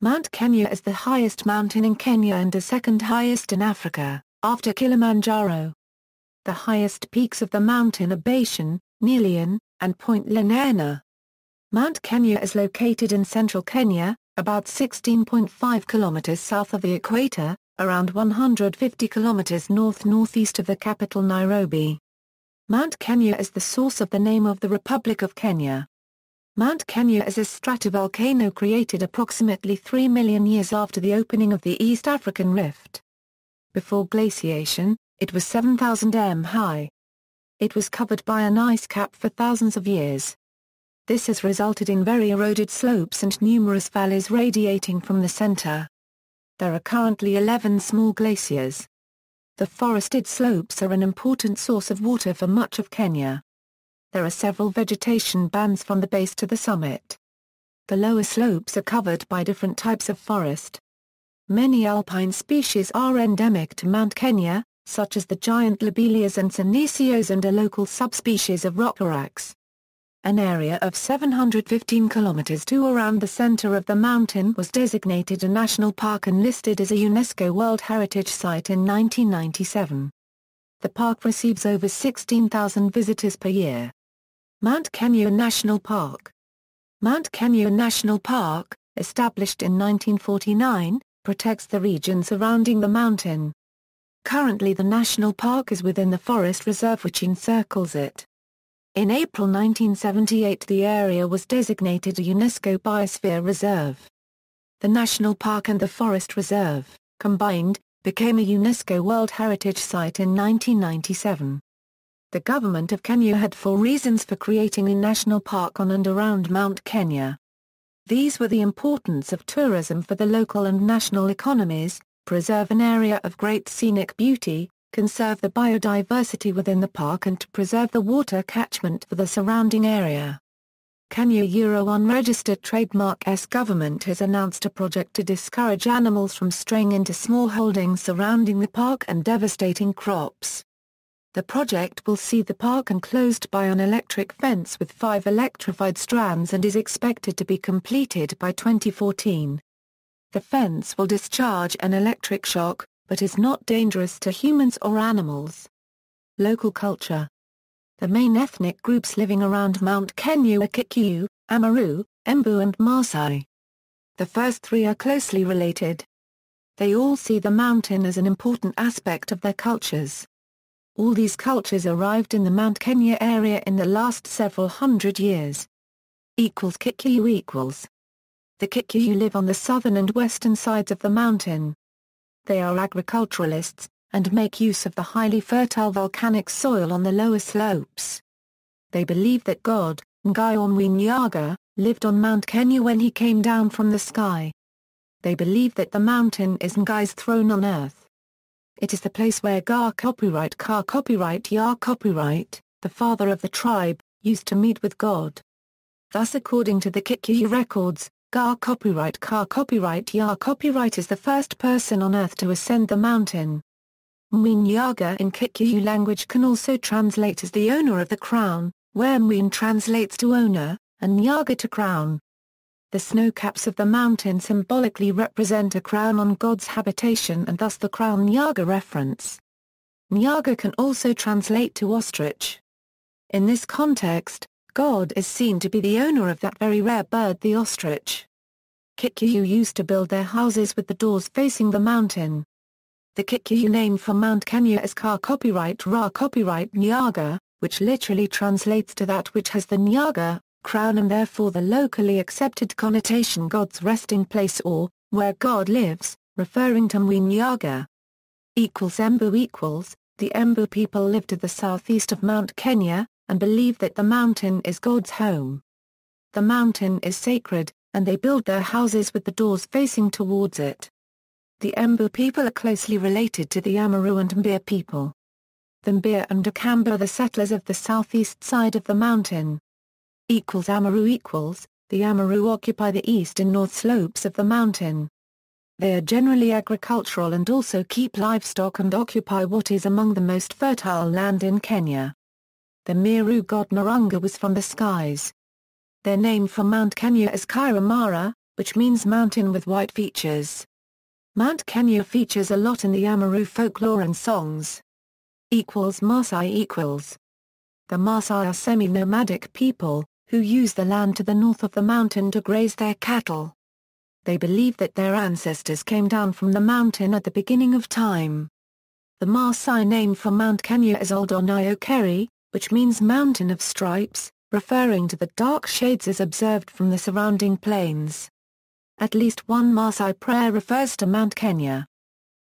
Mount Kenya is the highest mountain in Kenya and the second highest in Africa, after Kilimanjaro. The highest peaks of the mountain are Batian, Nelion, and Point Lenana. Mount Kenya is located in central Kenya, about 16.5 kilometers south of the equator, around 150 kilometers north-northeast of the capital Nairobi. Mount Kenya is the source of the name of the Republic of Kenya. Mount Kenya is a stratovolcano created approximately 3 million years after the opening of the East African Rift. Before glaciation, it was 7,000 m high. It was covered by an ice cap for thousands of years. This has resulted in very eroded slopes and numerous valleys radiating from the center. There are currently 11 small glaciers. The forested slopes are an important source of water for much of Kenya. There are several vegetation bands from the base to the summit. The lower slopes are covered by different types of forest. Many alpine species are endemic to Mount Kenya, such as the giant lobelias and senecio, and a local subspecies of rockorax. An area of 715 kilometers to around the center of the mountain was designated a national park and listed as a UNESCO World Heritage Site in 1997. The park receives over 16,000 visitors per year. Mount Kenya National Park. Mount Kenya National Park, established in 1949, protects the region surrounding the mountain. Currently the national park is within the forest reserve which encircles it. In April 1978 the area was designated a UNESCO Biosphere Reserve. The national park and the forest reserve, combined, became a UNESCO World Heritage Site in 1997. The government of Kenya had 4 reasons for creating a national park on and around Mount Kenya. These were the importance of tourism for the local and national economies, preserve an area of great scenic beauty, conserve the biodiversity within the park and to preserve the water catchment for the surrounding area. Kenya unregistered trademark S government has announced a project to discourage animals from straying into small holdings surrounding the park and devastating crops. The project will see the park enclosed by an electric fence with 5 electrified strands and is expected to be completed by 2014. The fence will discharge an electric shock, but is not dangerous to humans or animals. Local culture. The main ethnic groups living around Mount Kenya are Kikuyu, Amaru, Embu and Maasai. The first 3 are closely related. They all see the mountain as an important aspect of their cultures. All these cultures arrived in the Mount Kenya area in the last several hundred years. Kikuyu. The Kikuyu live on the southern and western sides of the mountain. They are agriculturalists, and make use of the highly fertile volcanic soil on the lower slopes. They believe that God, Nyaga, lived on Mount Kenya when he came down from the sky. They believe that the mountain is Ngai's throne on earth. It is the place where Ka copyright, Ya copyright, the father of the tribe, used to meet with God. Thus according to the Kikuyu records, Ka copyright, Ya copyright is the first person on earth to ascend the mountain. Nyaga in Kikuyu language can also translate as the owner of the crown, where Mwin translates to owner, and Nyaga to crown. The snow caps of the mountain symbolically represent a crown on God's habitation and thus the crown Nyaga reference. Nyaga can also translate to ostrich. In this context, God is seen to be the owner of that very rare bird, the ostrich. Kikuyu used to build their houses with the doors facing the mountain. The Kikuyu name for Mount Kenya is Ka copyright Ra copyright Nyaga, which literally translates to that which has the Nyaga crown and therefore the locally accepted connotation God's resting place or, where God lives, referring to Nyaga. Embu. The Embu people live to the southeast of Mount Kenya, and believe that the mountain is God's home. The mountain is sacred, and they build their houses with the doors facing towards it. The Embu people are closely related to the Amaru and Mbir people. The Mbir and Akamba are the settlers of the southeast side of the mountain. Amaru. The Amaru occupy the east and north slopes of the mountain. They are generally agricultural and also keep livestock and occupy what is among the most fertile land in Kenya. The Meru god Marunga was from the skies. Their name for Mount Kenya is Kairamara, which means mountain with white features. Mount Kenya features a lot in the Amaru folklore and songs. Maasai equals. The Maasai are semi-nomadic people, who use the land to the north of the mountain to graze their cattle. They believe that their ancestors came down from the mountain at the beginning of time. The Maasai name for Mount Kenya is Oldonyo, which means mountain of stripes, referring to the dark shades as observed from the surrounding plains. At least one Maasai prayer refers to Mount Kenya.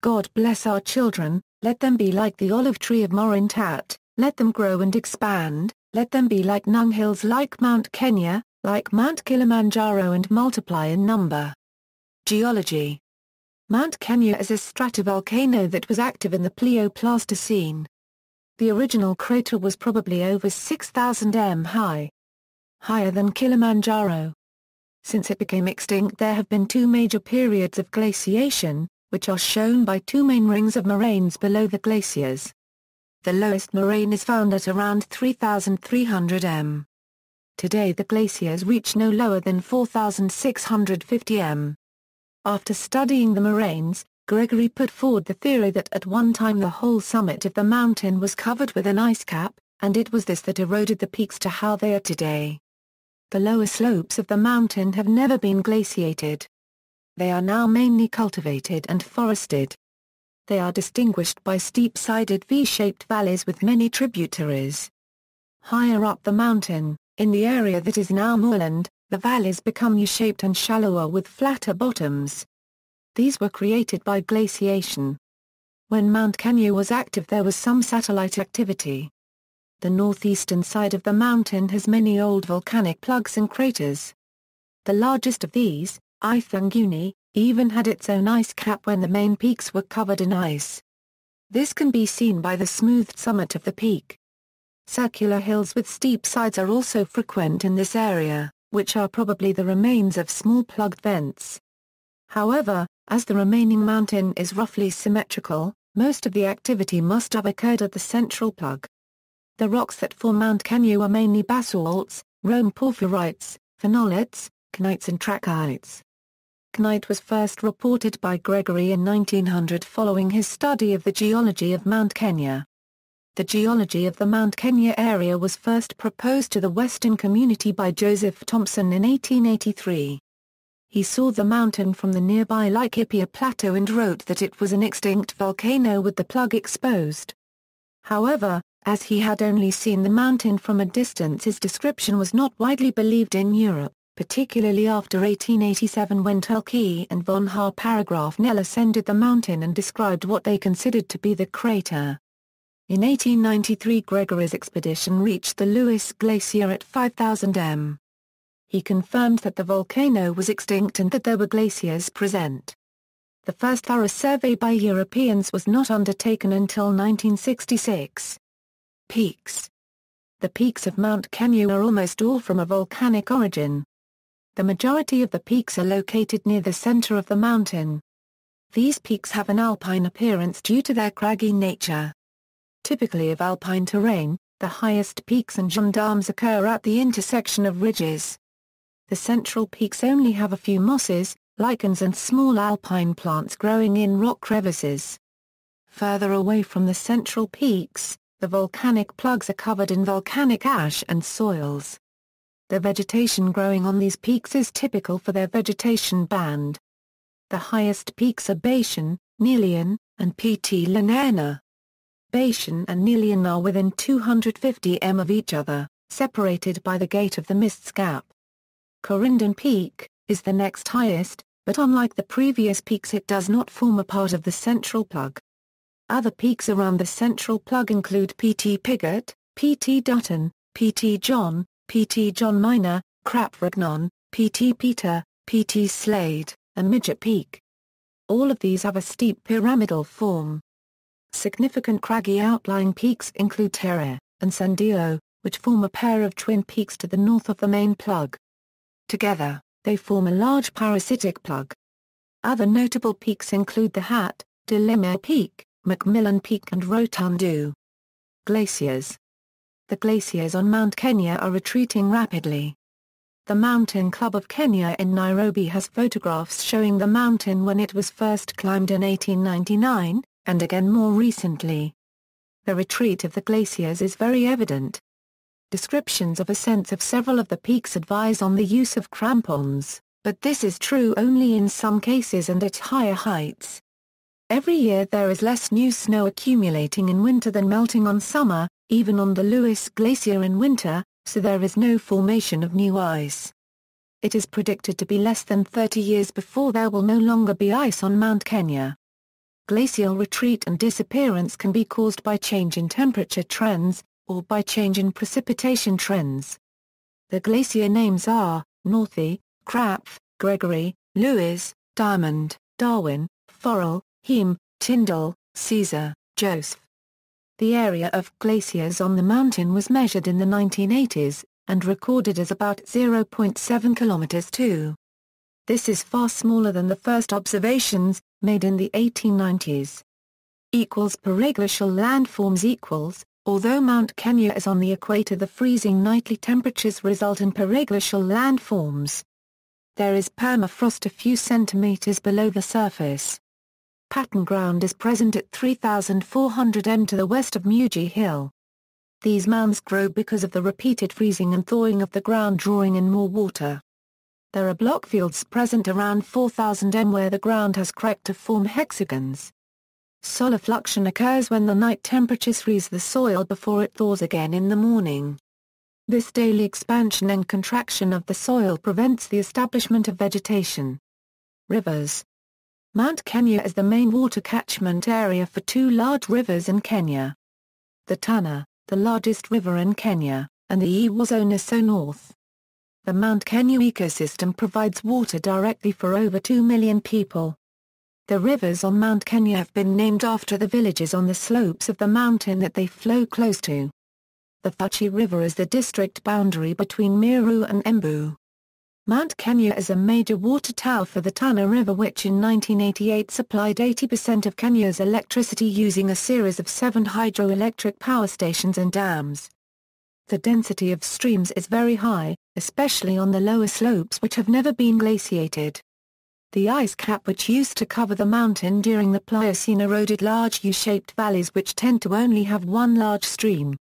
God bless our children, let them be like the olive tree of Morintat, let them grow and expand, let them be like Nung hills like Mount Kenya, like Mount Kilimanjaro and multiply in number. Geology. Mount Kenya is a stratovolcano that was active in the Pleistocene. The original crater was probably over 6,000 m high. Higher than Kilimanjaro. Since it became extinct there have been two major periods of glaciation, which are shown by two main rings of moraines below the glaciers. The lowest moraine is found at around 3,300 m. Today the glaciers reach no lower than 4,650 m. After studying the moraines, Gregory put forward the theory that at one time the whole summit of the mountain was covered with an ice cap, and it was this that eroded the peaks to how they are today. The lower slopes of the mountain have never been glaciated. They are now mainly cultivated and forested. They are distinguished by steep-sided V-shaped valleys with many tributaries. Higher up the mountain, in the area that is now moorland, the valleys become U-shaped and shallower with flatter bottoms. These were created by glaciation. When Mount Kenya was active there was some satellite activity. The northeastern side of the mountain has many old volcanic plugs and craters. The largest of these, Ithanguni, even had its own ice cap when the main peaks were covered in ice. This can be seen by the smoothed summit of the peak. Circular hills with steep sides are also frequent in this area, which are probably the remains of small plugged vents. However, as the remaining mountain is roughly symmetrical, most of the activity must have occurred at the central plug. The rocks that form Mount Kenya are mainly basalts, Rome porphyrites, phenolites, knights and trachytes. Knight was first reported by Gregory in 1900 following his study of the geology of Mount Kenya. The geology of the Mount Kenya area was first proposed to the Western community by Joseph Thomson in 1883. He saw the mountain from the nearby Laikipia Plateau and wrote that it was an extinct volcano with the plug exposed. However, as he had only seen the mountain from a distance, his description was not widely believed in Europe, particularly after 1887 when Telke and von Haar-Paragraph-Nel ascended the mountain and described what they considered to be the crater. In 1893 Gregory's expedition reached the Lewis Glacier at 5,000 m. He confirmed that the volcano was extinct and that there were glaciers present. The first thorough survey by Europeans was not undertaken until 1966. Peaks. The peaks of Mount Kenya are almost all from a volcanic origin. The majority of the peaks are located near the center of the mountain. These peaks have an alpine appearance due to their craggy nature. Typically of alpine terrain, the highest peaks and gendarmes occur at the intersection of ridges. The central peaks only have a few mosses, lichens and small alpine plants growing in rock crevices. Further away from the central peaks, the volcanic plugs are covered in volcanic ash and soils. The vegetation growing on these peaks is typical for their vegetation band. The highest peaks are Batian, Nelion, and Point Lenana. Batian and Nelion are within 250 m of each other, separated by the Gate of the Mists Gap. Corindon Peak is the next highest, but unlike the previous peaks it does not form a part of the central plug. Other peaks around the central plug include Pt Pigot, Pt Dutton, Pt John, Pt John Minor, Crapragnon, Pt Peter, Pt Slade, and Midget Peak. All of these have a steep pyramidal form. Significant craggy outlying peaks include Terre and Sandio, which form a pair of twin peaks to the north of the main plug. Together, they form a large parasitic plug. Other notable peaks include the Hat, Dilemma Peak, Macmillan Peak and Rotundu. Glaciers. The glaciers on Mount Kenya are retreating rapidly. The Mountain Club of Kenya in Nairobi has photographs showing the mountain when it was first climbed in 1899, and again more recently. The retreat of the glaciers is very evident. Descriptions of ascents of several of the peaks advise on the use of crampons, but this is true only in some cases and at higher heights. Every year there is less new snow accumulating in winter than melting on summer, even on the Lewis Glacier in winter, so there is no formation of new ice. It is predicted to be less than 30 years before there will no longer be ice on Mount Kenya. Glacial retreat and disappearance can be caused by change in temperature trends, or by change in precipitation trends. The glacier names are Northey, Krapf, Gregory, Lewis, Diamond, Darwin, Forel, Heim, Tyndall, Caesar, Joseph. The area of glaciers on the mountain was measured in the 1980s, and recorded as about 0.7 kilometers 2. This is far smaller than the first observations, made in the 1890s. Periglacial landforms although Mount Kenya is on the equator, the freezing nightly temperatures result in periglacial landforms. There is permafrost a few centimeters below the surface. Pattern ground is present at 3,400 m to the west of Mugi Hill. These mounds grow because of the repeated freezing and thawing of the ground drawing in more water. There are blockfields present around 4,000 m where the ground has cracked to form hexagons. Solifluction occurs when the night temperatures freeze the soil before it thaws again in the morning. This daily expansion and contraction of the soil prevents the establishment of vegetation. Rivers. Mount Kenya is the main water catchment area for two large rivers in Kenya. The Tana, the largest river in Kenya, and the Ewaso North. The Mount Kenya ecosystem provides water directly for over 2 million people. The rivers on Mount Kenya have been named after the villages on the slopes of the mountain that they flow close to. The Fachi River is the district boundary between Meru and Embu. Mount Kenya is a major water tower for the Tana River, which in 1988 supplied 80% of Kenya's electricity using a series of 7 hydroelectric power stations and dams. The density of streams is very high, especially on the lower slopes which have never been glaciated. The ice cap which used to cover the mountain during the Pliocene eroded large U-shaped valleys which tend to only have one large stream.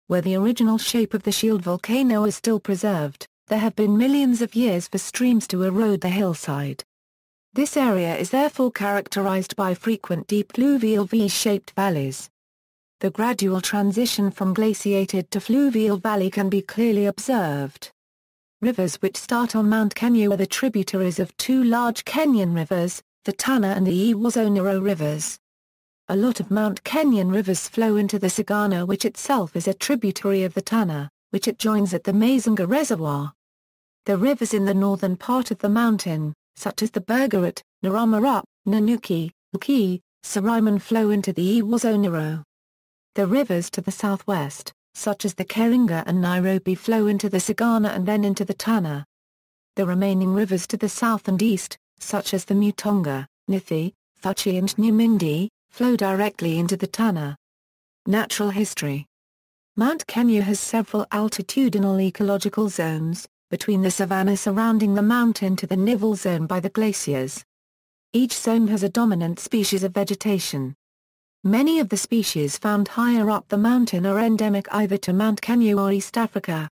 Where the original shape of the shield volcano is still preserved, there have been millions of years for streams to erode the hillside. This area is therefore characterized by frequent deep fluvial V-shaped valleys. The gradual transition from glaciated to fluvial valley can be clearly observed. Rivers which start on Mount Kenya are the tributaries of two large Kenyan rivers, the Tana and the Ewaso rivers. A lot of Mount Kenyan rivers flow into the Sagana, which itself is a tributary of the Tana, which it joins at the Mazanga Reservoir. The rivers in the northern part of the mountain, such as the Burgarat, Naramarup, Nanuki, Uki, Cerumen flow into the Ewaso. The rivers to the southwest, such as the Keringa and Nairobi, flow into the Sagana and then into the Tana. The remaining rivers to the south and east, such as the Mutonga, Nithi, Fachi and Nyamindi, flow directly into the Tana. Natural history. Mount Kenya has several altitudinal ecological zones, between the savanna surrounding the mountain to the nival zone by the glaciers. Each zone has a dominant species of vegetation. Many of the species found higher up the mountain are endemic either to Mount Kenya or East Africa.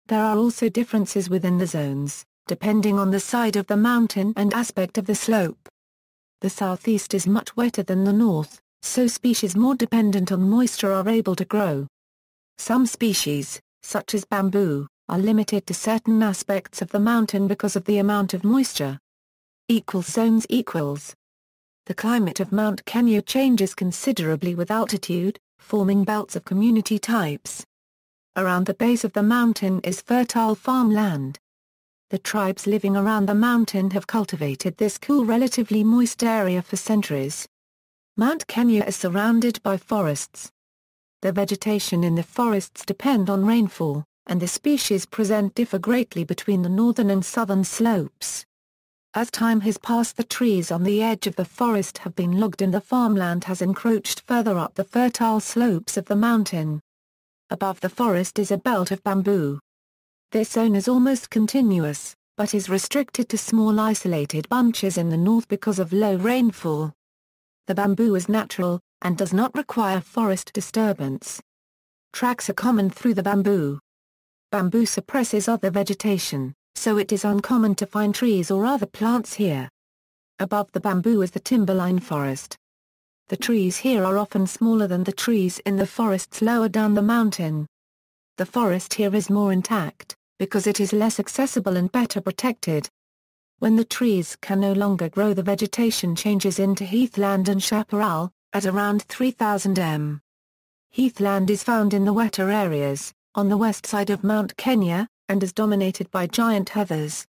There are also differences within the zones, depending on the side of the mountain and aspect of the slope. The southeast is much wetter than the north, so species more dependent on moisture are able to grow. Some species, such as bamboo, are limited to certain aspects of the mountain because of the amount of moisture. Zones. The climate of Mount Kenya changes considerably with altitude, forming belts of community types. Around the base of the mountain is fertile farmland. The tribes living around the mountain have cultivated this cool, relatively moist area for centuries. Mount Kenya is surrounded by forests. The vegetation in the forests depend on rainfall, and the species present differ greatly between the northern and southern slopes. As time has passed, the trees on the edge of the forest have been logged and the farmland has encroached further up the fertile slopes of the mountain. Above the forest is a belt of bamboo. This zone is almost continuous, but is restricted to small isolated bunches in the north because of low rainfall. The bamboo is natural, and does not require forest disturbance. Tracks are common through the bamboo. Bamboo suppresses other vegetation, so it is uncommon to find trees or other plants here. Above the bamboo is the Timberline Forest. The trees here are often smaller than the trees in the forests lower down the mountain. The forest here is more intact, because it is less accessible and better protected. When the trees can no longer grow, the vegetation changes into heathland and chaparral, at around 3000 m. Heathland is found in the wetter areas, on the west side of Mount Kenya, and is dominated by giant heathers.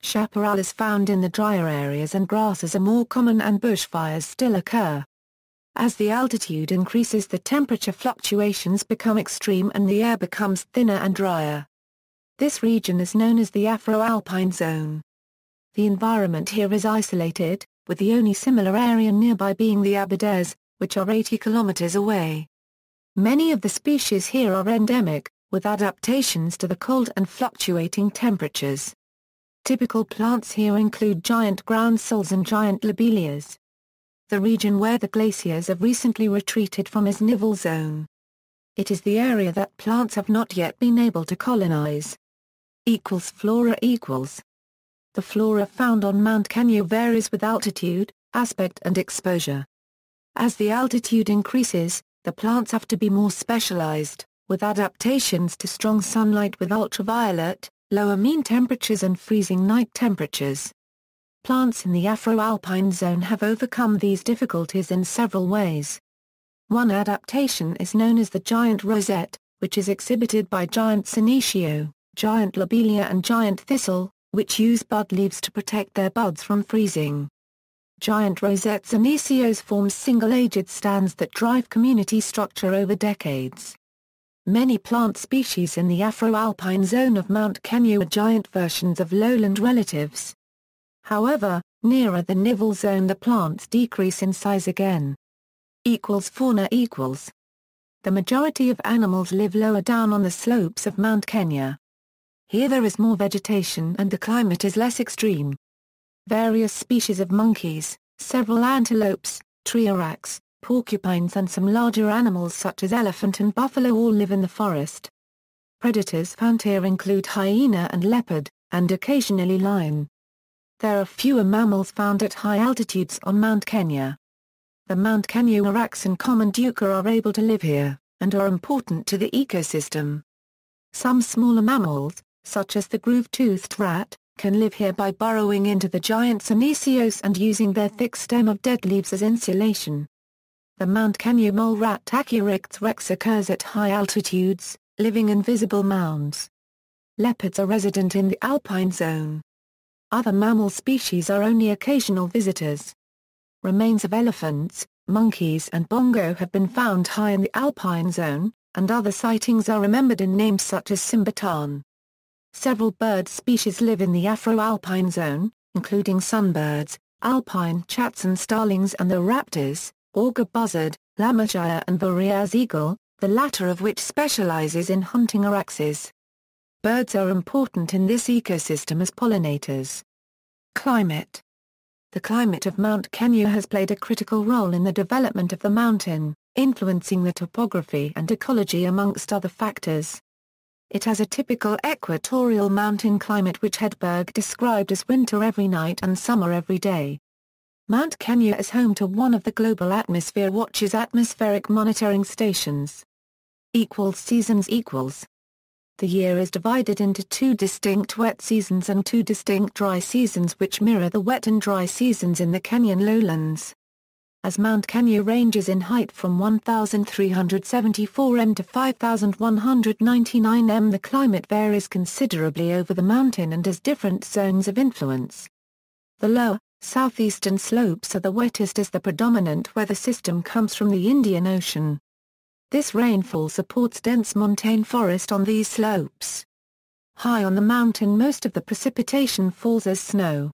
Chaparral is found in the drier areas and grasses are more common and bushfires still occur. As the altitude increases, the temperature fluctuations become extreme and the air becomes thinner and drier. This region is known as the Afro-Alpine zone. The environment here is isolated, with the only similar area nearby being the Aberdares, which are 80 kilometers away. Many of the species here are endemic, with adaptations to the cold and fluctuating temperatures. Typical plants here include giant groundsels and giant lobelias. The region where the glaciers have recently retreated from is Nivelle Zone. It is the area that plants have not yet been able to colonize. Flora equals. The flora found on Mount Kenya varies with altitude, aspect and exposure. As the altitude increases, the plants have to be more specialized, with adaptations to strong sunlight with ultraviolet, lower mean temperatures and freezing night temperatures. Plants in the Afro-Alpine zone have overcome these difficulties in several ways. One adaptation is known as the giant rosette, which is exhibited by giant senecio, giant lobelia and giant thistle, which use bud leaves to protect their buds from freezing. Giant rosette senecios form single-aged stands that drive community structure over decades. Many plant species in the Afro-Alpine zone of Mount Kenya are giant versions of lowland relatives. However, nearer the Nivelle zone the plants decrease in size again. Fauna equals. The majority of animals live lower down on the slopes of Mount Kenya. Here there is more vegetation and the climate is less extreme. Various species of monkeys, several antelopes, triaracs, porcupines and some larger animals such as elephant and buffalo all live in the forest. Predators found here include hyena and leopard, and occasionally lion. There are fewer mammals found at high altitudes on Mount Kenya. The Mount Kenya arax and common duiker are able to live here, and are important to the ecosystem. Some smaller mammals, such as the groove-toothed rat, can live here by burrowing into the giant senecios and using their thick stem of dead leaves as insulation. The Mount Kenya mole rat Tachyrictes rex occurs at high altitudes, living in visible mounds. Leopards are resident in the Alpine zone. Other mammal species are only occasional visitors. Remains of elephants, monkeys and bongo have been found high in the Alpine zone, and other sightings are remembered in names such as Simbatan. Several bird species live in the Afro-Alpine zone, including sunbirds, alpine chats and starlings and the raptors, auger buzzard, lammergeier and boreas eagle, the latter of which specializes in hunting araxes. Birds are important in this ecosystem as pollinators. Climate. The climate of Mount Kenya has played a critical role in the development of the mountain, influencing the topography and ecology amongst other factors. It has a typical equatorial mountain climate which Hedberg described as winter every night and summer every day. Mount Kenya is home to one of the Global Atmosphere Watch's atmospheric monitoring stations. Seasons equals. The year is divided into two distinct wet seasons and two distinct dry seasons which mirror the wet and dry seasons in the Kenyan lowlands. As Mount Kenya ranges in height from 1,374 m to 5,199 m, the climate varies considerably over the mountain and has different zones of influence. The lower, southeastern slopes are the wettest as the predominant weather system comes from the Indian Ocean. This rainfall supports dense montane forest on these slopes. High on the mountain most of the precipitation falls as snow.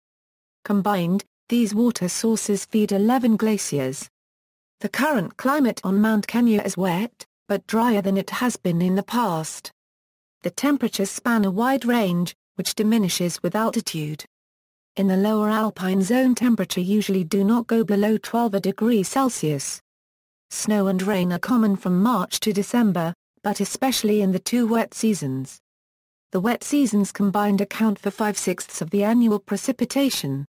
Combined, these water sources feed 11 glaciers. The current climate on Mount Kenya is wet, but drier than it has been in the past. The temperatures span a wide range, which diminishes with altitude. In the lower alpine zone, temperature usually do not go below 12 degrees Celsius. Snow and rain are common from March to December, but especially in the two wet seasons. The wet seasons combined account for 5/6 of the annual precipitation.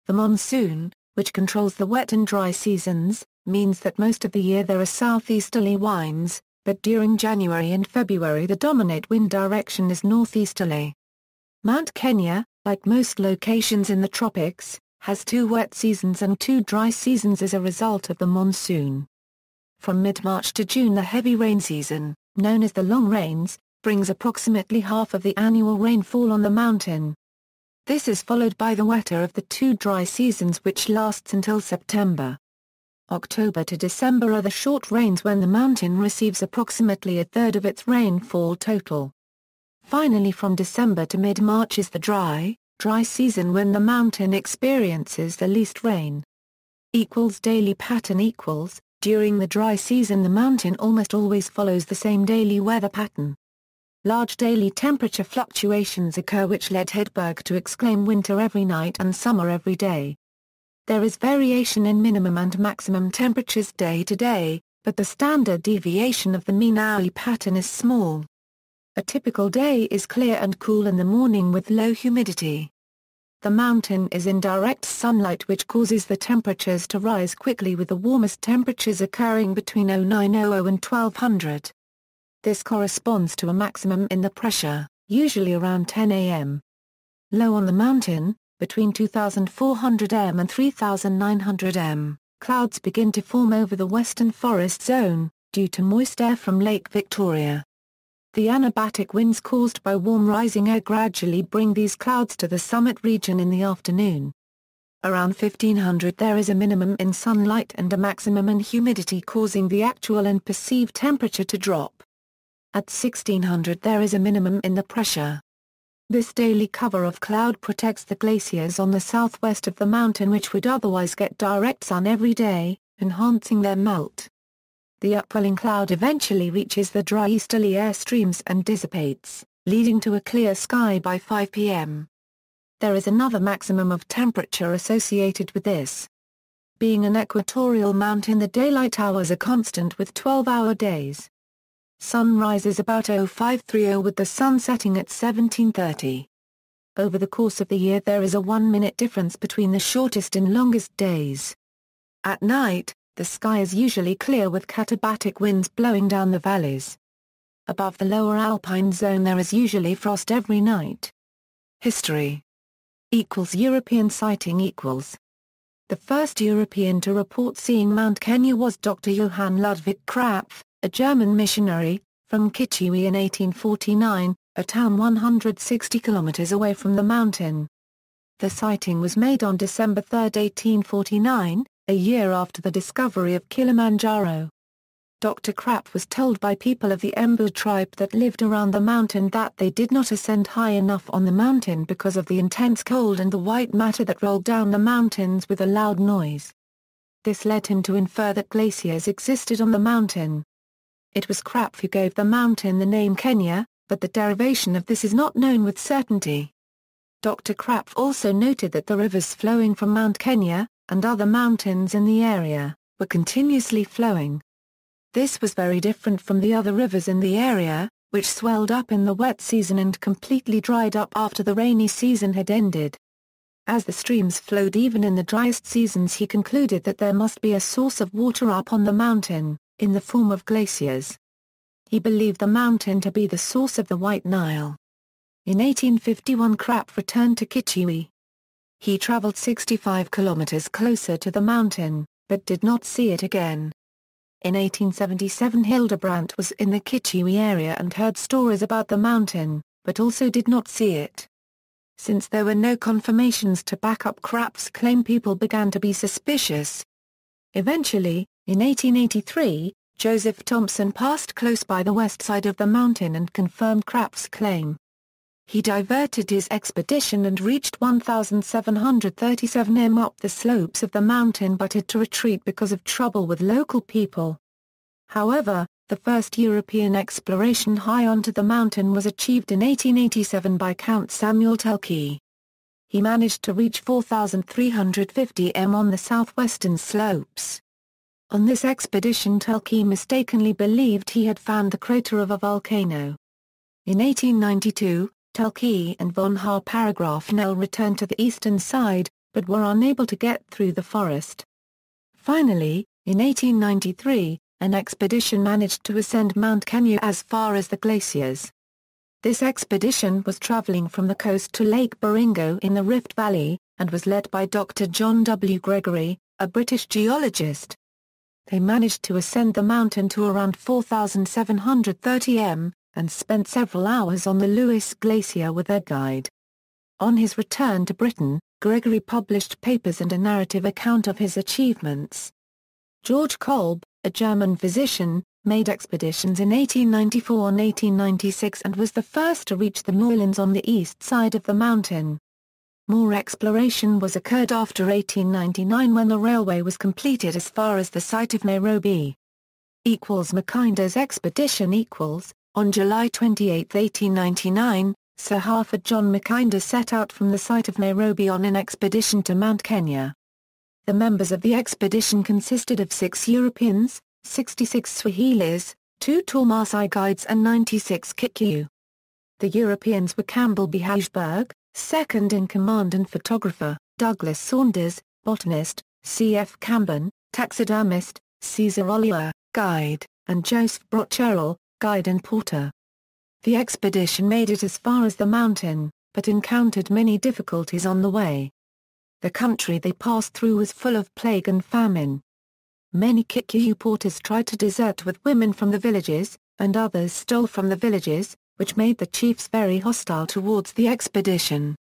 The monsoon, which controls the wet and dry seasons, means that most of the year there are southeasterly winds, but during January and February the dominant wind direction is northeasterly. Mount Kenya, like most locations in the tropics, has two wet seasons and two dry seasons as a result of the monsoon. From mid-March to June, the heavy rain season, known as the long rains, brings approximately half of the annual rainfall on the mountain. This is followed by the wetter of the two dry seasons, which lasts until September. October to December are the short rains when the mountain receives approximately a third of its rainfall total. Finally, from December to mid-March is the dry season when the mountain experiences the least rain. Daily pattern during the dry season the mountain almost always follows the same daily weather pattern. Large daily temperature fluctuations occur which led Hedberg to exclaim winter every night and summer every day. There is variation in minimum and maximum temperatures day to day, but the standard deviation of the mean hourly pattern is small. A typical day is clear and cool in the morning with low humidity. The mountain is in direct sunlight, which causes the temperatures to rise quickly, with the warmest temperatures occurring between 0900 and 1200. This corresponds to a maximum in the pressure, usually around 10 am. Low on the mountain, between 2400 m and 3900 m, clouds begin to form over the western forest zone, due to moist air from Lake Victoria. The anabatic winds caused by warm rising air gradually bring these clouds to the summit region in the afternoon. Around 1500 there is a minimum in sunlight and a maximum in humidity, causing the actual and perceived temperature to drop. At 1600 there is a minimum in the pressure. This daily cover of cloud protects the glaciers on the southwest of the mountain, which would otherwise get direct sun every day, enhancing their melt. The upwelling cloud eventually reaches the dry easterly air streams and dissipates, leading to a clear sky by 5 p.m. There is another maximum of temperature associated with this. Being an equatorial mountain, the daylight hours are constant with 12-hour days. Sunrise is about 0530 with the sun setting at 1730. Over the course of the year there is a 1-minute difference between the shortest and longest days. At night, the sky is usually clear with katabatic winds blowing down the valleys. Above the lower alpine zone there is usually frost every night. History European sighting The first European to report seeing Mount Kenya was Dr. Johann Ludwig Krapf, a German missionary, from Kichiwi in 1849, a town 160 kilometers away from the mountain. The sighting was made on December 3, 1849, a year after the discovery of Kilimanjaro. Dr. Krapf was told by people of the Embu tribe that lived around the mountain that they did not ascend high enough on the mountain because of the intense cold and the white matter that rolled down the mountains with a loud noise. This led him to infer that glaciers existed on the mountain. It was Krapf who gave the mountain the name Kenya, but the derivation of this is not known with certainty. Dr. Krapf also noted that the rivers flowing from Mount Kenya, and other mountains in the area, were continuously flowing. This was very different from the other rivers in the area, which swelled up in the wet season and completely dried up after the rainy season had ended. As the streams flowed even in the driest seasons, he concluded that there must be a source of water up on the mountain, in the form of glaciers. He believed the mountain to be the source of the White Nile. In 1851 Krapf returned to Kichiwi. He traveled 65 kilometers closer to the mountain, but did not see it again. In 1877 Hildebrandt was in the Kichiwi area and heard stories about the mountain, but also did not see it. Since there were no confirmations to back up Krapf's claim, people began to be suspicious. Eventually, in 1883, Joseph Thompson passed close by the west side of the mountain and confirmed Krapf's claim. He diverted his expedition and reached 1,737 m up the slopes of the mountain, but had to retreat because of trouble with local people. However, The first European exploration high onto the mountain was achieved in 1887 by Count Samuel Telke. He managed to reach 4,350 m on the southwestern slopes. On this expedition Telke mistakenly believed he had found the crater of a volcano. In 1892, Telke and von Harparagraph-Nel returned to the eastern side, but were unable to get through the forest. Finally, in 1893, an expedition managed to ascend Mount Kenya as far as the glaciers. This expedition was traveling from the coast to Lake Baringo in the Rift Valley, and was led by Dr. John W. Gregory, a British geologist. They managed to ascend the mountain to around 4,730 m, and spent several hours on the Lewis Glacier with their guide. On his return to Britain, Gregory published papers and a narrative account of his achievements. George Kolb, a German physician, made expeditions in 1894 and 1896 and was the first to reach the moorlands on the east side of the mountain. More exploration was occurred after 1899 when the railway was completed as far as the site of Nairobi. Macinder's expedition On July 28, 1899, Sir Harford John Macinder set out from the site of Nairobi on an expedition to Mount Kenya. The members of the expedition consisted of 6 Europeans, 66 Swahilis, 2 Tormasai guides and 96 Kikuyu. The Europeans were Campbell B. Hashberg, second in command, and photographer, Douglas Saunders, botanist, C.F. Camben, taxidermist, Caesar Oliver, guide, and Joseph Brocherel, guide and porter. The expedition made it as far as the mountain, but encountered many difficulties on the way. The country they passed through was full of plague and famine. Many Kikuyu porters tried to desert with women from the villages, and others stole from the villages, which made the chiefs very hostile towards the expedition.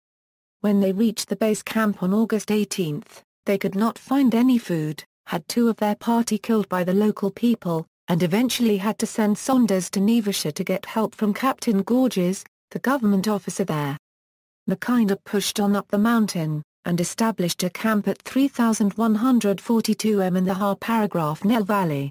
When they reached the base camp on August 18, they could not find any food, had 2 of their party killed by the local people, and eventually had to send Saunders to Naivasha to get help from Captain Gorges, the government officer there. Macinder pushed on up the mountain, and established a camp at 3,142 m in the Harparagraph-Nel Valley.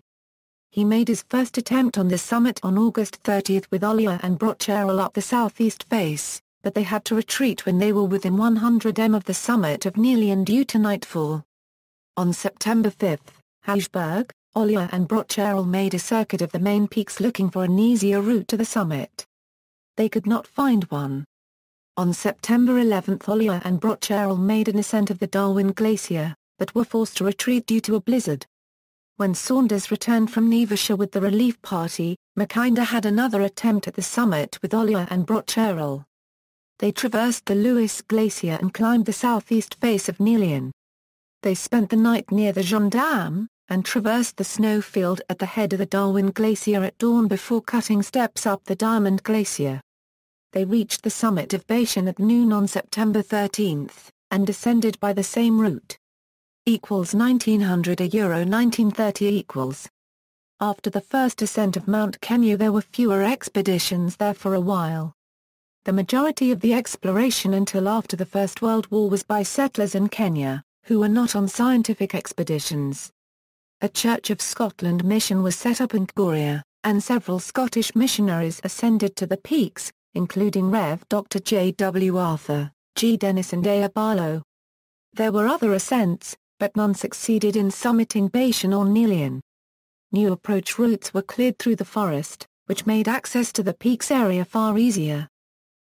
He made his first attempt on the summit on August 30 with Oliver and Brocherel up the southeast face, but they had to retreat when they were within 100 m of the summit of Nelion due to nightfall. On September 5, Hashberg, Oliver and Brocherel made a circuit of the main peaks looking for an easier route to the summit. They could not find one. On September 11 Oliver and Brocherel made an ascent of the Darwin Glacier, but were forced to retreat due to a blizzard. When Saunders returned from Naivasha with the relief party, Macinder had another attempt at the summit with Oliver and Brocherel. They traversed the Lewis Glacier and climbed the southeast face of Nelion. They spent the night near the Gendarme, and traversed the snowfield at the head of the Darwin Glacier at dawn before cutting steps up the Diamond Glacier. They reached the summit of Batian at noon on September 13, and descended by the same route. 1900 euro 1930 . After the first ascent of Mount Kenya there were fewer expeditions there for a while. The majority of the exploration until after the First World War was by settlers in Kenya, who were not on scientific expeditions. A Church of Scotland mission was set up in Couloir, and several Scottish missionaries ascended to the peaks, including Rev. Dr. J. W. Arthur, G. Dennis and A. Barlow. There were other ascents, but none succeeded in summiting Batian or Nelion. New approach routes were cleared through the forest, which made access to the peaks area far easier.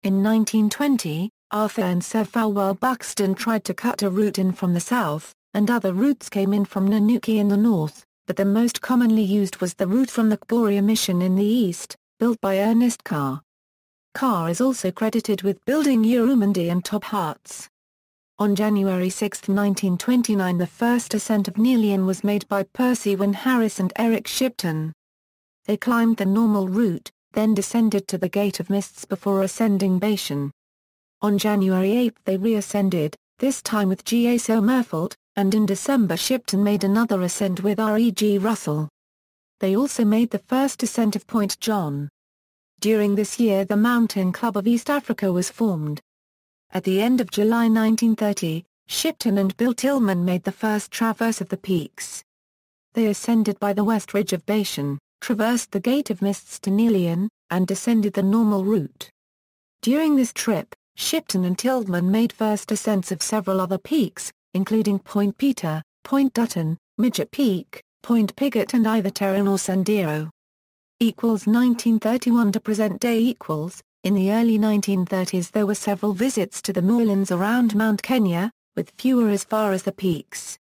In 1920, Arthur and Sir Falwell Buxton tried to cut a route in from the south, and other routes came in from Nanuki in the north, but the most commonly used was the route from the Couloir mission in the east, built by Ernest Carr. Carr is also credited with building Urumandi and top huts. On January 6, 1929 the first ascent of Nelion was made by Percy Wynne Harris and Eric Shipton. They climbed the normal route, then descended to the Gate of Mists before ascending Batian. On January 8 they reascended, this time with G. A. Somerfeld, and in December Shipton made another ascent with R. E. G. Russell. They also made the first ascent of Point John. During this year the Mountain Club of East Africa was formed. At the end of July 1930, Shipton and Bill Tillman made the first traverse of the peaks. They ascended by the west ridge of Batian, traversed the Gate of Mists to Nelion, and descended the normal route. During this trip, Shipton and Tilghman made first ascents of several other peaks, including Point Peter, Point Dutton, Midget Peak, Point Pigot and either Terran or Sendero. 1931 to present day in the early 1930s there were several visits to the moorlands around Mount Kenya, with fewer as far as the peaks.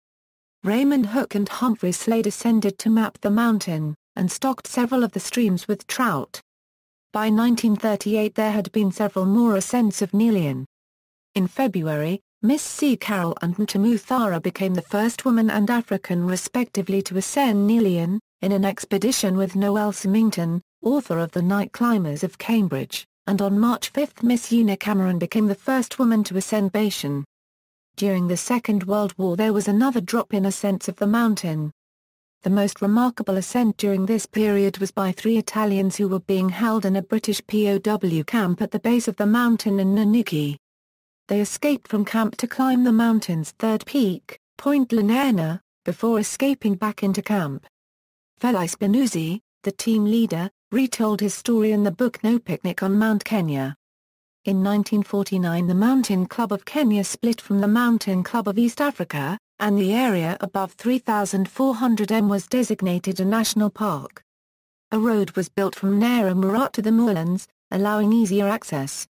Raymond Hook and Humphrey Slade ascended to map the mountain, and stocked several of the streams with trout. By 1938 there had been several more ascents of Nelion. In February, Miss C. Carroll and Mtamu Thara became the first woman and African respectively to ascend Nelion, in an expedition with Noel Symington, author of The Night Climbers of Cambridge, and on March 5 Miss Una Cameron became the first woman to ascend Batian. During the Second World War there was another drop in ascents of the mountain. The most remarkable ascent during this period was by 3 Italians who were being held in a British POW camp at the base of the mountain in Nanyuki. They escaped from camp to climb the mountain's third peak, Point Lenana, before escaping back into camp. Feli Spinuzzi, the team leader, retold his story in the book No Picnic on Mount Kenya. In 1949 the Mountain Club of Kenya split from the Mountain Club of East Africa, and the area above 3,400 m was designated a national park. A road was built from Cerumen Route to the moorlands, allowing easier access.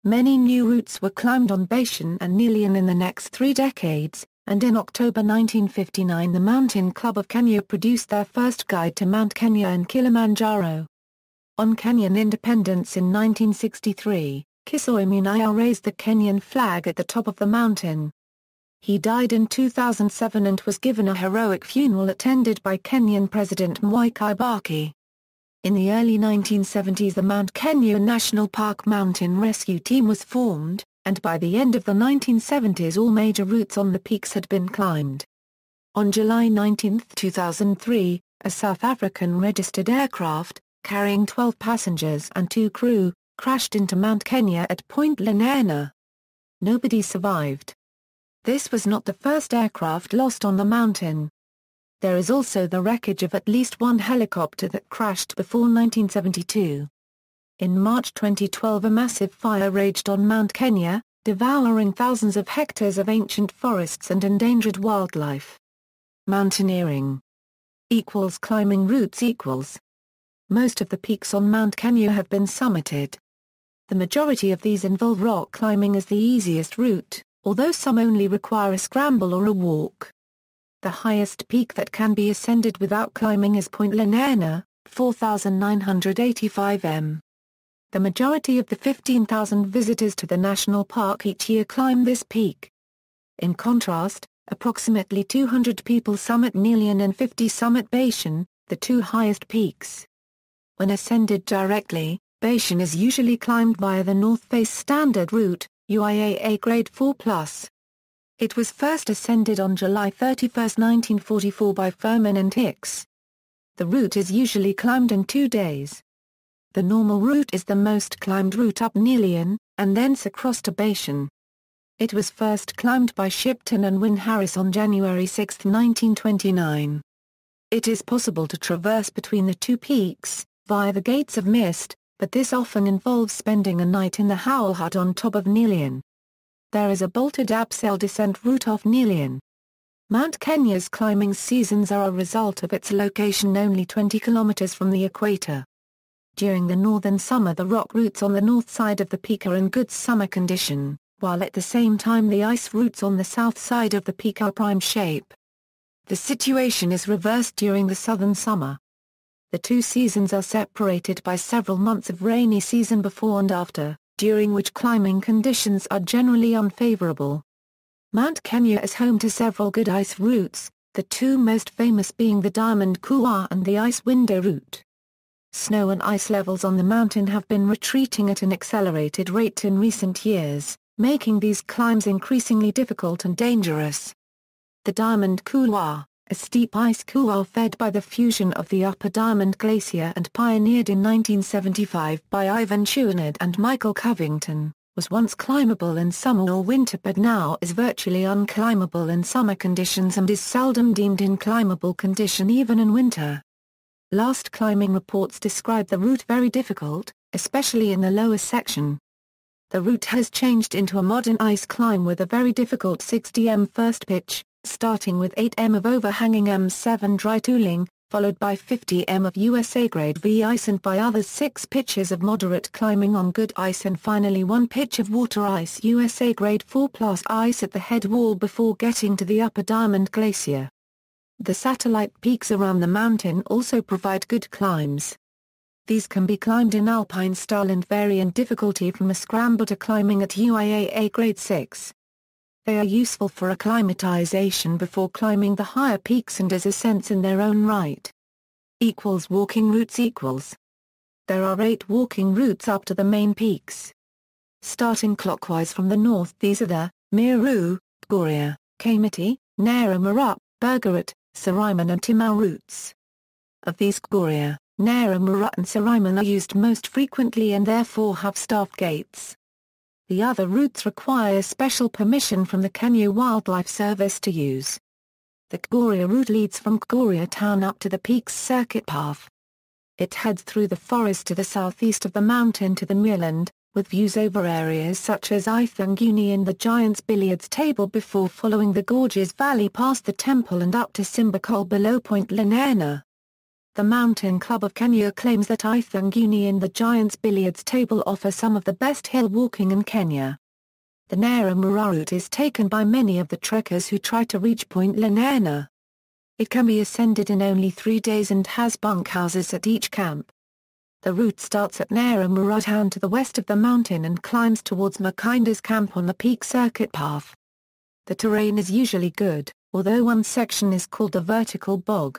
Many new routes were climbed on Batian and Nelion in the next 3 decades, and in October 1959 the Mountain Club of Kenya produced their first guide to Mount Kenya and Kilimanjaro. On Kenyan independence in 1963, Kisoi Munaya raised the Kenyan flag at the top of the mountain. He died in 2007 and was given a heroic funeral attended by Kenyan President Mwai Kibaki. In the early 1970s the Mount Kenya National Park Mountain Rescue Team was formed, and by the end of the 1970s all major routes on the peaks had been climbed. On July 19, 2003, a South African registered aircraft, carrying 12 passengers and 2 crew, crashed into Mount Kenya at Point Lenana. Nobody survived. This was not the first aircraft lost on the mountain. There is also the wreckage of at least one helicopter that crashed before 1972. In March 2012 a massive fire raged on Mount Kenya, devouring thousands of hectares of ancient forests and endangered wildlife. Mountaineering climbing routes Most of the peaks on Mount Kenya have been summited. The majority of these involve rock climbing as the easiest route, although some only require a scramble or a walk. The highest peak that can be ascended without climbing is Point Lenana, 4,985 m. The majority of the 15,000 visitors to the national park each year climb this peak. In contrast, approximately 200 people summit Nelion and 50 summit Batian, the 2 highest peaks. When ascended directly, Batian is usually climbed via the North Face Standard Route, UIAA Grade 4+. It was first ascended on July 31, 1944 by Furman and Hicks. The route is usually climbed in 2 days. The normal route is the most climbed route up Nelion, and thence across to Batian. It was first climbed by Shipton and Wyn Harris on January 6, 1929. It is possible to traverse between the 2 peaks, via the Gates of Mist, but this often involves spending a night in the Howl Hut on top of Nelion. There is a bolted abseil descent route off Nelion. Mount Kenya's climbing seasons are a result of its location only 20 kilometers from the equator. During the northern summer the rock routes on the north side of the peak are in good summer condition, while at the same time the ice routes on the south side of the peak are prime shape. The situation is reversed during the southern summer. The 2 seasons are separated by several months of rainy season before and after, during which climbing conditions are generally unfavorable. Mount Kenya is home to several good ice routes, the 2 most famous being the Diamond Couloir and the Ice Window Route. Snow and ice levels on the mountain have been retreating at an accelerated rate in recent years, making these climbs increasingly difficult and dangerous. The Diamond Couloir, a steep ice couloir fed by the fusion of the Upper Diamond Glacier and pioneered in 1975 by Ivan Chouinard and Michael Covington, was once climbable in summer or winter but now is virtually unclimbable in summer conditions and is seldom deemed in climbable condition even in winter. Last climbing reports describe the route very difficult, especially in the lower section. The route has changed into a modern ice climb with a very difficult 60 m first pitch, starting with 8 m of overhanging M7 dry tooling, followed by 50 m of USA grade V ice and by others 6 pitches of moderate climbing on good ice and finally 1 pitch of water ice USA grade 4 plus ice at the head wall before getting to the upper Diamond Glacier. The satellite peaks around the mountain also provide good climbs. These can be climbed in alpine style and vary in difficulty from a scramble to climbing at UIAA grade 6. They are useful for acclimatization before climbing the higher peaks and as ascents in their own right. Walking routes. There are 8 walking routes up to the main peaks. Starting clockwise from the north, these are the Meru, Couloir, Kilometres, Nelion Route, Bergeret, Cerumen and Timberline routes. Of these, Couloir, Nelion Route and Cerumen are used most frequently and therefore have staffed gates. The other routes require special permission from the Kenya Wildlife Service to use. The Couloir route leads from Couloir town up to the peak's circuit path. It heads through the forest to the southeast of the mountain to the moorland, with views over areas such as Ithanguni and the Giant's Billiards Table before following the Gorges Valley past the temple and up to Simbakol below Point Lenana. The Mountain Club of Kenya claims that Ithanguni and the Giant's Billiards Table offer some of the best hill walking in Kenya. The Nelion route is taken by many of the trekkers who try to reach Point Lenana. It can be ascended in only 3 days and has bunkhouses at each camp. The route starts at Nelion Route town to the west of the mountain and climbs towards Makinda's camp on the peak circuit path. The terrain is usually good, although one section is called the vertical bog.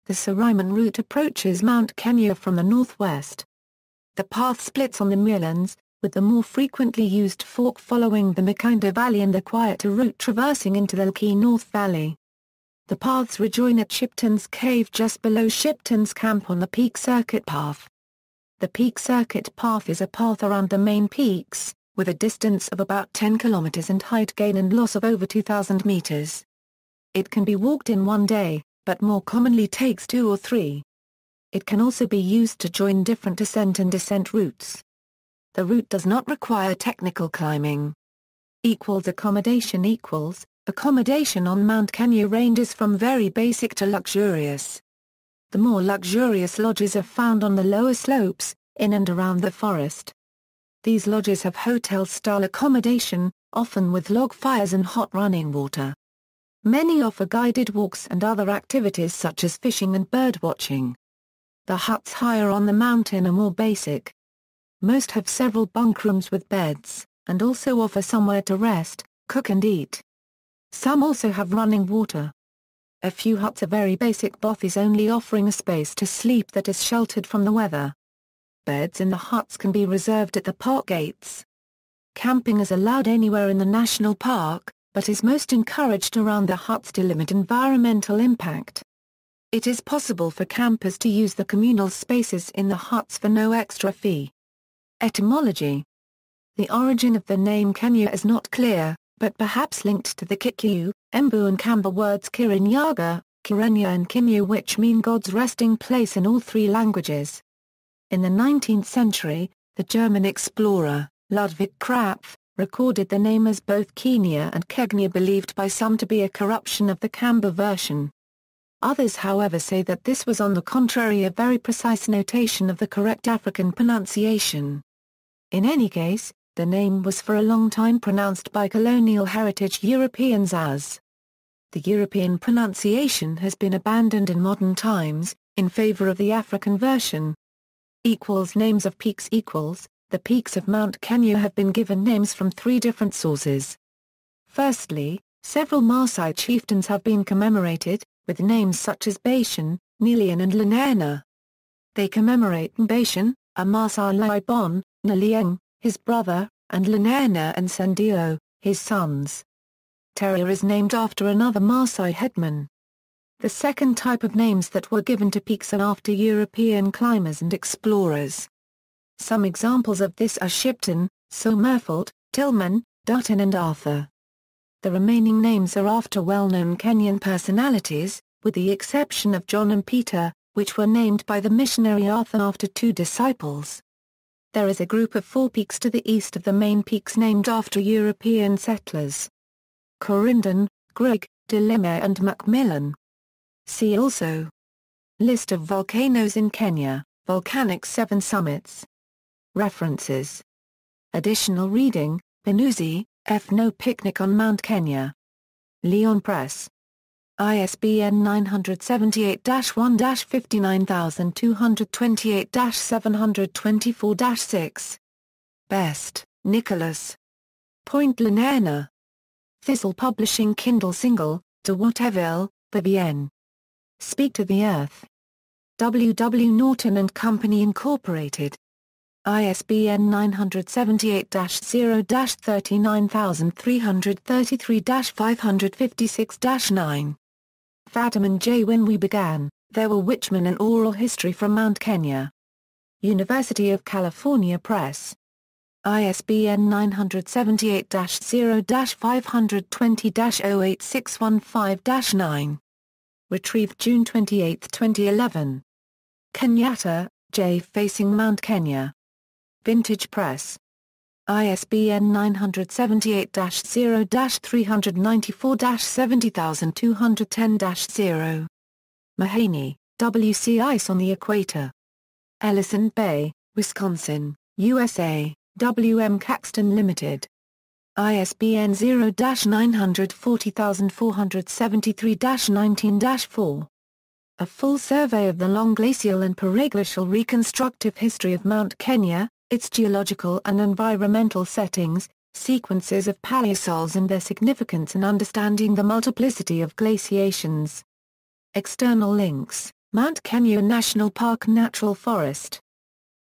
The Cerumen Route approaches Mount Kenya from the northwest. The path splits on the moorlands, with the more frequently used fork following the Makinda Valley and the quieter route traversing into the Laki North Valley. The paths rejoin at Shipton's Cave just below Shipton's camp on the peak circuit path. The peak circuit path is a path around the main peaks, with a distance of about 10 kilometers and height gain and loss of over 2,000 meters. It can be walked in one day, but more commonly takes 2 or 3. It can also be used to join different ascent and descent routes. The route does not require technical climbing. Accommodation Accommodation on Mount Kenya ranges from very basic to luxurious. The more luxurious lodges are found on the lower slopes, in and around the forest. These lodges have hotel-style accommodation, often with log fires and hot running water. Many offer guided walks and other activities such as fishing and birdwatching. The huts higher on the mountain are more basic. Most have several bunk rooms with beds, and also offer somewhere to rest, cook and eat. Some also have running water. A few huts are very basic bothies only offering a space to sleep that is sheltered from the weather. Beds in the huts can be reserved at the park gates. Camping is allowed anywhere in the national park, but is most encouraged around the huts to limit environmental impact. It is possible for campers to use the communal spaces in the huts for no extra fee. Etymology. The origin of the name Kenya is not clear, but perhaps linked to the Kikuyu, Embu and Kamba words Kirinyaga, Kirenya and Kimyu, which mean God's resting place in all 3 languages. In the 19th century, the German explorer, Ludwig Krapf, recorded the name as both Kenya and Kegnya, believed by some to be a corruption of the Kamba version. Others however say that this was on the contrary a very precise notation of the correct African pronunciation. In any case, the name was for a long time pronounced by colonial heritage Europeans as. The European pronunciation has been abandoned in modern times, in favor of the African version. Names of peaks. The peaks of Mount Kenya have been given names from 3 different sources. Firstly, several Maasai chieftains have been commemorated, with names such as Batian, Nelion and Lenana. They commemorate Batian, a Maasai Laibon, Nelion, his brother, and Lenana and Sandio, his sons. Teria is named after another Maasai headman. The second type of names that were given to peaks are after European climbers and explorers. Some examples of this are Shipton, Somerfeld, Tillman, Dutton and Arthur. The remaining names are after well-known Kenyan personalities, with the exception of John and Peter, which were named by the missionary Arthur after two disciples. There is a group of 4 peaks to the east of the main peaks named after European settlers: Corindon, Grigg, Delima and Macmillan. See also: List of volcanoes in Kenya, Volcanic 7 summits. References. Additional reading: Benuzzi, F. No Picnic on Mount Kenya. Leon Press. ISBN 978-1-59228-724-6. Best, Nicholas. Point Lenana. Thistle Publishing Kindle Single, De Waterville, Batian. Speak to the Earth. W. W. Norton and Company Incorporated. ISBN 978-39333-556-9. Fadiman J. When We Began, There Were Witchmen, an Oral History from Mount Kenya. University of California Press. ISBN 978-0-520-08615-9. Retrieved June 28, 2011. Kenyatta, J. Facing Mount Kenya. Vintage Press. ISBN 978-394-70210-0. Mahaney, W. C. Ice on the Equator. Ellison Bay, Wisconsin, USA, W. M. Caxton Limited. ISBN 0-940473-19-4. A full survey of the long glacial and periglacial reconstructive history of Mount Kenya, its geological and environmental settings, sequences of paleosols and their significance, and understanding the multiplicity of glaciations. External links: Mount Kenya National Park Natural Forest.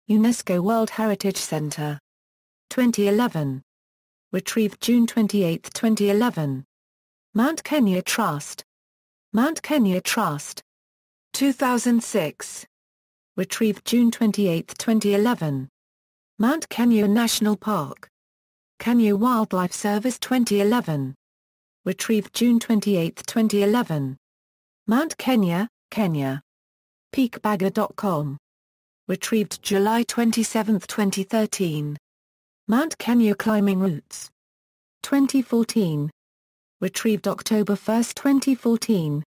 UNESCO World Heritage Center. 2011. Retrieved June 28, 2011. Mount Kenya Trust. Mount Kenya Trust. 2006. Retrieved June 28, 2011. Mount Kenya National Park. Kenya Wildlife Service 2011. Retrieved June 28, 2011. Mount Kenya, Kenya. Peakbagger.com. Retrieved July 27, 2013. Mount Kenya Climbing Routes. 2014. Retrieved October 1, 2014.